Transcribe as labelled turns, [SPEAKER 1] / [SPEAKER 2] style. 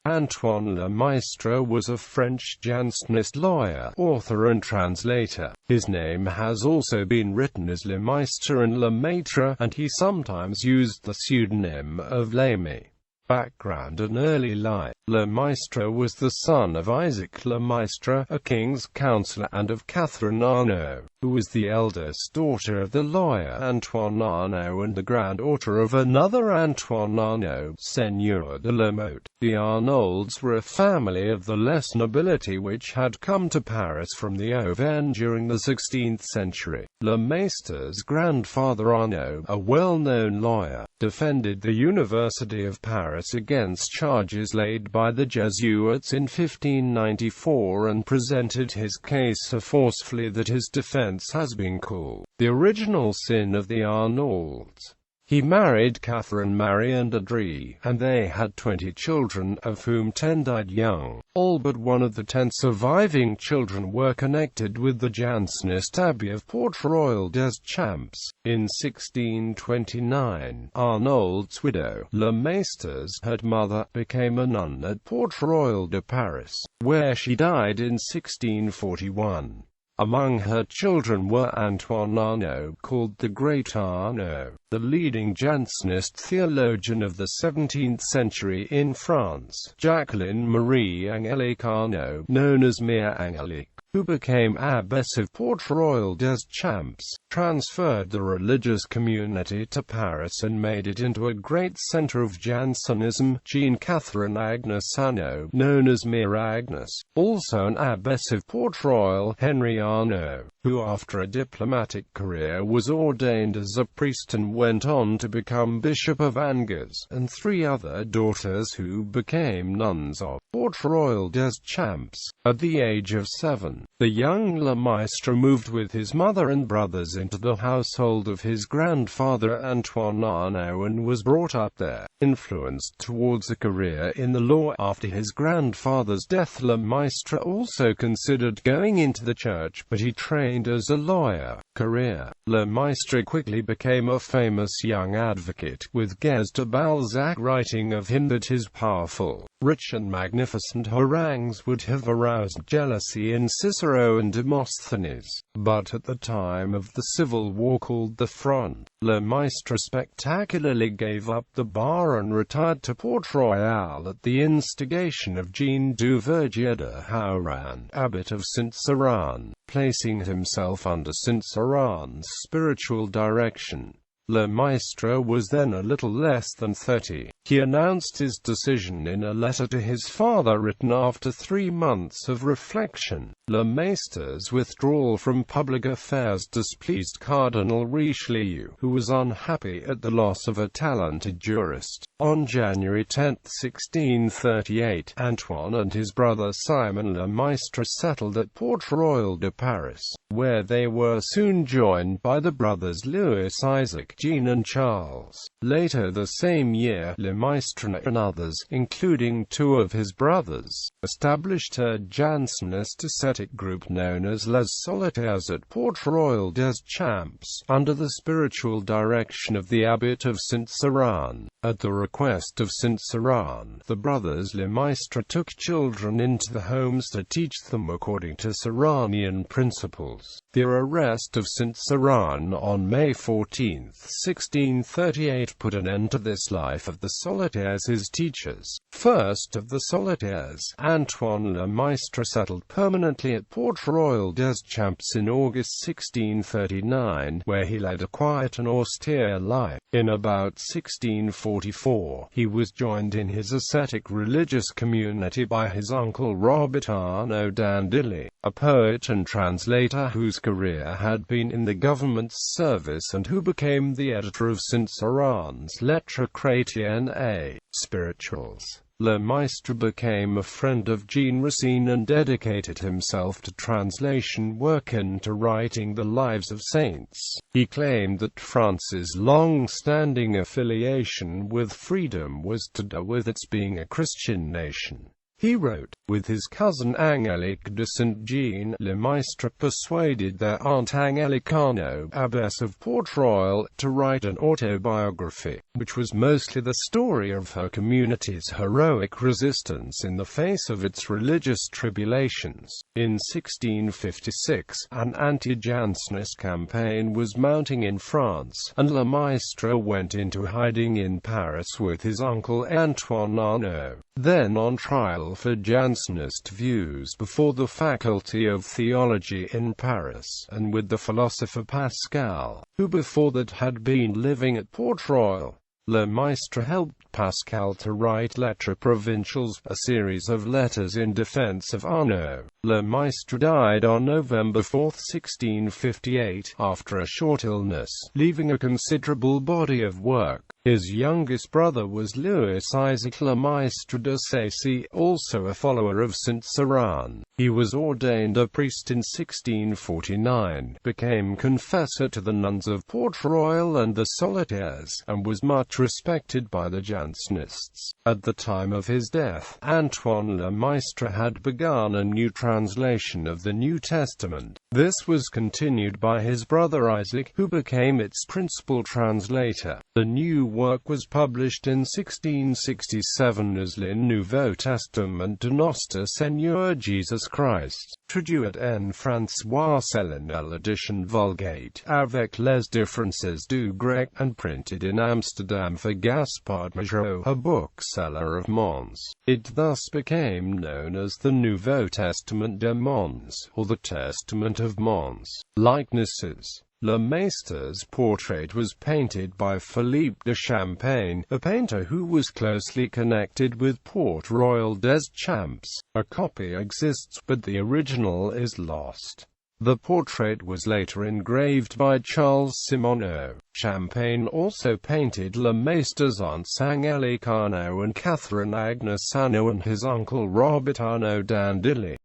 [SPEAKER 1] Antoine Le Maistre was a French Jansenist lawyer, author and translator. His name has also been written as Lemaistre and Le Maître, and he sometimes used the pseudonym of Lamy. Background and early life. Le Maistre was the son of Isaac Le Maistre, a king's counsellor, and of Catherine Arnaud, who was the eldest daughter of the lawyer Antoine Arnaud and the granddaughter of another Antoine Arnaud, Seigneur de la Motte. The Arnolds were a family of the less nobility which had come to Paris from the Auvergne during the 16th century. Le Maistre's grandfather Arnaud, a well-known lawyer, defended the University of Paris against charges laid by the Jesuits in 1594 and presented his case so forcefully that his defense has been called the original sin of the Arnolds. He married Catherine Marie and Audrey, and they had 20 children, of whom 10 died young. All but one of the 10 surviving children were connected with the Jansenist abbey of Port-Royal des Champs. In 1629, Arnold's widow, Le Maistre's head mother, became a nun at Port-Royal de Paris, where she died in 1641. Among her children were Antoine Arnaud, called the Great Arnaud, the leading Jansenist theologian of the 17th century in France, Jacqueline Marie Angélique Arnaud, known as Mère Angélique, who became abbess of Port-Royal des Champs, transferred the religious community to Paris and made it into a great centre of Jansenism. Jean-Catherine Agnes Arnaud, known as Mère Agnes, also an abbess of Port-Royal, Henry Arnaud, who after a diplomatic career was ordained as a priest and went on to become Bishop of Angers, and 3 other daughters who became nuns of Port-Royal des Champs. At the age of 7, the young Le Maistre moved with his mother and brothers into the household of his grandfather Antoine Arnaud and was brought up there. Influenced towards a career in the law after his grandfather's death, Le Maistre also considered going into the church, but he trained as a lawyer. Career. Le Maistre quickly became a famous young advocate, with Gez de Balzac writing of him that his powerful, rich and magnificent harangues would have aroused jealousy in Cicero and Demosthenes. But at the time of the civil war called the Fronde, Le Maistre spectacularly gave up the bar and retired to Port-Royal at the instigation of Jean du Verger de Hauran, abbot of Saint-Cyran, placing himself under Saint-Cyran's spiritual direction. Le Maistre was then a little less than 30. He announced his decision in a letter to his father written after 3 months of reflection. Le Maistre's withdrawal from public affairs displeased Cardinal Richelieu, who was unhappy at the loss of a talented jurist. On January 10, 1638, Antoine and his brother Simon Le Maistre settled at Port-Royal de Paris, where they were soon joined by the brothers Louis, Isaac, Jean and Charles. Later the same year, Le Maistre and others, including 2 of his brothers, established a Jansenist ascetic group known as Les Solitaires at Port-Royal des Champs, under the spiritual direction of the abbot of Saint-Cyran. At the request of Saint-Cyran, the brothers Le Maistre took children into the homes to teach them according to Cyranian principles. The arrest of Saint-Cyran on May 14, 1638 put an end to this life of the Solitaires' teachers. First of the Solitaires, Antoine Le Maistre settled permanently at Port-Royal des Champs in August 1639, where he led a quiet and austere life. In about 1644, he was joined in his ascetic religious community by his uncle Robert Arnaud d'Andilly, a poet and translator whose career had been in the government's service and who became the editor of Saint-Cyran's Lettres chrétiennes. Spirituals. Le Maistre became a friend of Jean Racine and dedicated himself to translation work and to writing the lives of saints. He claimed that France's long-standing affiliation with freedom was to do with its being a Christian nation. He wrote, with his cousin Angélique de Saint-Jean, Lemaistre persuaded their aunt Angélique Arnaud, abbess of Port-Royal, to write an autobiography, which was mostly the story of her community's heroic resistance in the face of its religious tribulations. In 1656, an anti-Jansenist campaign was mounting in France, and Lemaistre went into hiding in Paris with his uncle Antoine Arnaud, then on trial for Jansenist views before the Faculty of Theology in Paris, and with the philosopher Pascal, who before that had been living at Port-Royal. Lemaistre helped Pascal to write Lettres Provinciales, a series of letters in defense of Arnaud. Lemaistre died on November 4, 1658, after a short illness, leaving a considerable body of work. His youngest brother was Louis Isaac Lemaistre de Sacy, also a follower of Saint Cyran. He was ordained a priest in 1649, became confessor to the nuns of Port-Royal and the Solitaires, and was much respected by the Jansenists. At the time of his death, Antoine Le Maistre had begun a new translation of the New Testament. This was continued by his brother Isaac, who became its principal translator. The new work was published in 1667 as Le Nouveau Testament de Notre Seigneur Jesus Christ, traduit en François Selenel edition Vulgate, avec les différences du grec, and printed in Amsterdam for Gaspard Majot, a bookseller of Mons. It thus became known as the Nouveau Testament de Mons, or the Testament of Mons. Likenesses. Lemaistre's portrait was painted by Philippe de Champaigne, a painter who was closely connected with Port-Royal des Champs. A copy exists, but the original is lost. The portrait was later engraved by Charles Simonneau. Champaigne also painted Lemaistre's aunts Angélique Arnaud and Catherine Agnes Arnaud and his uncle Robert Arnaud d'Andilly.